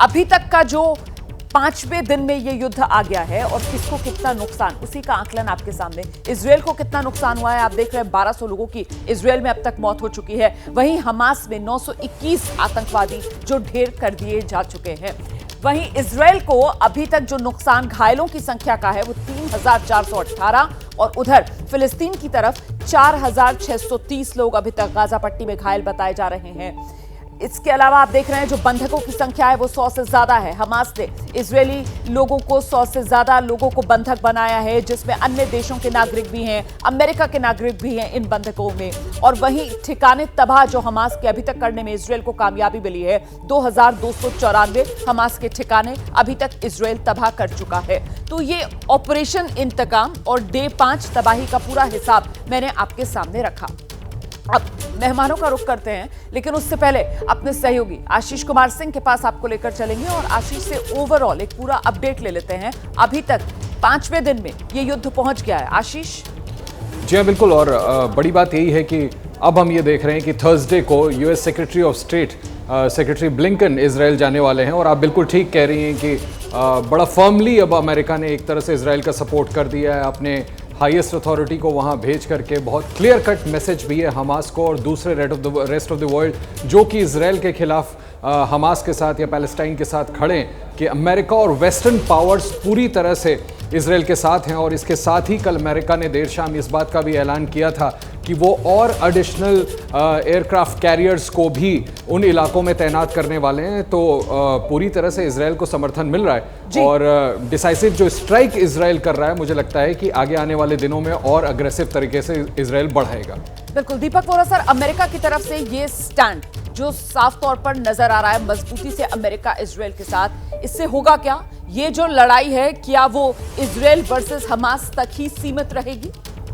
अभी तक का जो 5वें दिन में ये युद्ध आ गया है और किसको कितना नुकसान, उसी का आकलन आपके सामने। इजरायल को कितना नुकसान हुआ है आप देख रहे हैं, 1200 लोगों की इजरायल में अब तक मौत हो चुकी है। वहीं हमास में 921 आतंकवादी जो ढेर कर दिए जा चुके हैं। वहीं इजरायल को अभी तक जो नुकसान घायलों की संख्या का है वो 3418 और उधर फिलिस्तीन की तरफ 4630 लोग अभी तक गाजा पट्टी में घायल बताए जा रहे हैं। इसके अलावा आप देख रहे हैं जो बंधकों की संख्या है वो 100 से ज्यादा है। हमास ने इजरायली लोगों को 100 से ज्यादा लोगों को बंधक बनाया है, जिसमें अन्य देशों के नागरिक भी हैं, अमेरिका के नागरिक भी हैं इन बंधकों में। और वहीं ठिकाने तबाह जो हमास के अभी तक करने में इजरायल को कामयाबी मिली है, 2294 हमास के ठिकाने अभी तक इजरायल तबाह कर चुका है। तो ये ऑपरेशन इंतकाम और डे 5 तबाही का पूरा हिसाब मैंने आपके सामने रखा। अब मेहमानों का रुख करते हैं, लेकिन उससे पहले अपने सहयोगी आशीष कुमार सिंह के पास आपको लेकर चलेंगे और आशीष से ओवरऑल एक पूरा अपडेट ले लेते हैं। अभी तक 5वें दिन में ये युद्ध पहुंच गया है। आशीष जी हाँ, बिल्कुल। और बड़ी बात यही है कि अब हम ये देख रहे हैं कि थर्सडे को US secretary of state secretary Blinken Israel जाने वाले हैं। और आप बिल्कुल ठीक कह रही हैं कि बड़ा फर्मली अब अमेरिका ने एक तरह से इजराइल का सपोर्ट कर दिया है, अपने हाईएस्ट अथॉरिटी को वहां भेज करके बहुत क्लियर कट मैसेज भी है हमास को और दूसरे रेस्ट ऑफ द वर्ल्ड जो कि इजराइल के खिलाफ हमास के साथ या पैलेस्टाइन के साथ खड़े, कि अमेरिका और वेस्टर्न पावर्स पूरी तरह से इजराइल के साथ हैं। और इसके साथ ही कल अमेरिका ने देर शाम इस बात का भी ऐलान किया था कि वो और एडिशनल एयरक्राफ्ट कैरियर्स को भी उन इलाकों में तैनात करने वाले हैं। तो पूरी तरह से इजराइल को समर्थन मिल रहा है और डिसाइसिव जो स्ट्राइक इजराइल कर रहा है, मुझे लगता है कि आगे आने वाले दिनों में और अग्रेसिव तरीके से इजराइल बढ़ाएगा। बिल्कुल दीपक वोरा सर, अमेरिका की तरफ से ये स्टैंड जो साफ तौर पर नजर आ रहा है मजबूती से अमेरिका इजराइल के साथ, इससे होगा क्या? ये जो लड़ाई है क्या वो इजराइल वर्सेस हमास तक ही सीमित रहेगी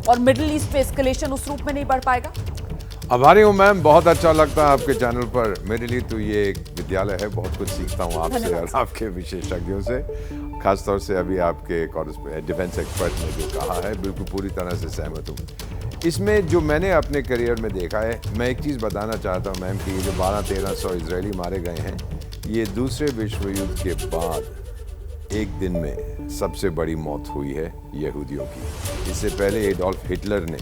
और मिडिल ईस्ट पे एस्केलेशन उस रूप में नहीं बढ़ पाएगा? आभारी हूँ मैम, बहुत अच्छा लगता है आपके चैनल पर। मेरे लिए तो ये एक विद्यालय है, बहुत कुछ सीखता हूँ आपसे और आपके विशेषज्ञों से। खासतौर से अभी आपके डिफेंस एक्सपर्ट ने जो कहा है, बिल्कुल पूरी तरह से सहमत हूँ। इसमें जो मैंने अपने करियर में देखा है, मैं एक चीज़ बताना चाहता हूँ मैम कि ये जो 1200-1300 इजरायली मारे गए हैं, ये दूसरे विश्व युद्ध के बाद एक दिन में सबसे बड़ी मौत हुई है यहूदियों की। इससे पहले एडोल्फ हिटलर ने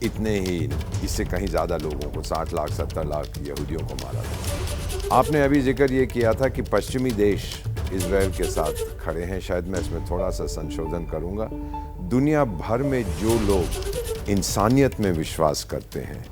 इतने ही, इससे कहीं ज़्यादा लोगों को 60 लाख 70 लाख यहूदियों को मारा था। आपने अभी जिक्र ये किया था कि पश्चिमी देश इजराइल के साथ खड़े हैं। शायद मैं इसमें थोड़ा सा संशोधन करूँगा। दुनिया भर में जो लोग इंसानियत में विश्वास करते हैं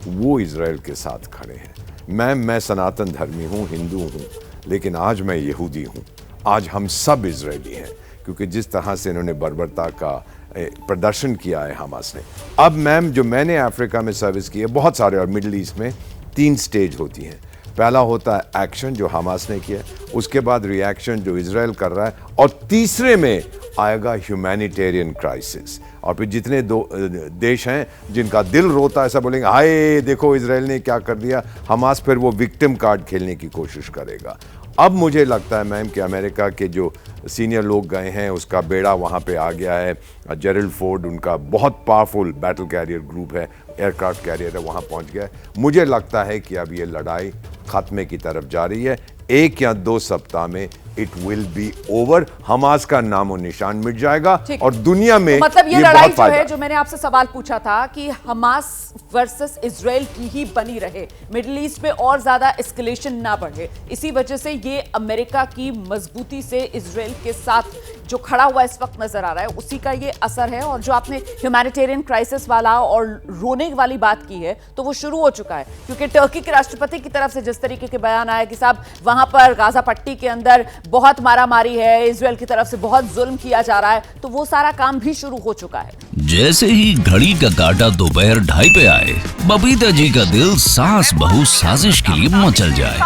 वो इजराइल के साथ खड़े हैं। मैं सनातन धर्मी हूँ, हिंदू हूँ, लेकिन आज मैं यहूदी हूँ। आज हम सब इजरायली हैं, क्योंकि जिस तरह से इन्होंने बर्बरता का प्रदर्शन किया है हमास ने। अब मैम जो मैंने अफ्रीका में सर्विस की है बहुत सारे, और मिडिल ईस्ट में 3 स्टेज होती हैं। पहला होता है एक्शन जो हमास ने किया, उसके बाद रिएक्शन जो इजराइल कर रहा है, और तीसरे में आएगा ह्यूमैनिटेरियन क्राइसिस। और फिर जितने देश हैं जिनका दिल रोता है, ऐसा बोलेंगे हाय देखो इजराइल ने क्या कर दिया, हमास फिर वो विक्टिम कार्ड खेलने की कोशिश करेगा। अब मुझे लगता है मैम कि अमेरिका के जो सीनियर लोग गए हैं उसका बेड़ा वहाँ पे आ गया है। जेरल्ड फोर्ड, उनका बहुत पावरफुल बैटल कैरियर ग्रुप है, एयरक्राफ्ट कैरियर है, वहाँ पहुँच गया है। मुझे लगता है कि अब ये लड़ाई खात्मे की तरफ जा रही है। 1 या 2 सप्ताह में it will be over. Hamas का नामो निशान मिट जाएगा और दुनिया में तो मतलब ये लड़ाई जो है, जो मैंने आपसे सवाल पूछा था कि हमास वर्सेस इजराइल की ही बनी रहे, मिडिल ईस्ट में और ज्यादा एस्केलेशन ना बढ़े, इसी वजह से ये अमेरिका की मजबूती से इजराइल के साथ जो खड़ा हुआ इस वक्त नजर आ रहा है, उसी का ये असर है। और जो आपने ह्यूमैनिटेरियन क्राइसिस वाला और रोने वाली बात की है, तो वो शुरू हो चुका है, क्योंकि टर्की के राष्ट्रपति की तरफ से जिस तरीके के बयान आया कि साहब वहां पर गाजा पट्टी के अंदर बहुत मारामारी है, इजराइल की तरफ से बहुत जुल्म किया जा रहा है, तो वो सारा काम भी शुरू हो चुका है। जैसे ही घड़ी का काटा दोपहर 2:30 पे आए, बबीता जी का दिल सास बहू साजिश के लिए मचल जाए।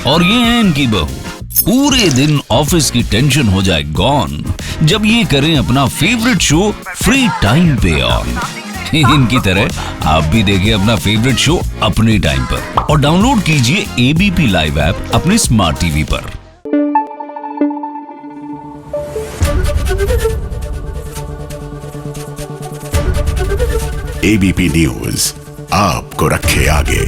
और ये है इनकी बहू, पूरे दिन ऑफिस की टेंशन हो जाए गॉन जब ये करें अपना फेवरेट शो फ्री टाइम पे ऑन। इनकी तरह आप भी देखिए अपना फेवरेट शो अपने टाइम पर और डाउनलोड कीजिए एबीपी लाइव ऐप अपने स्मार्ट टीवी पर। एबीपी न्यूज आपको रखे आगे।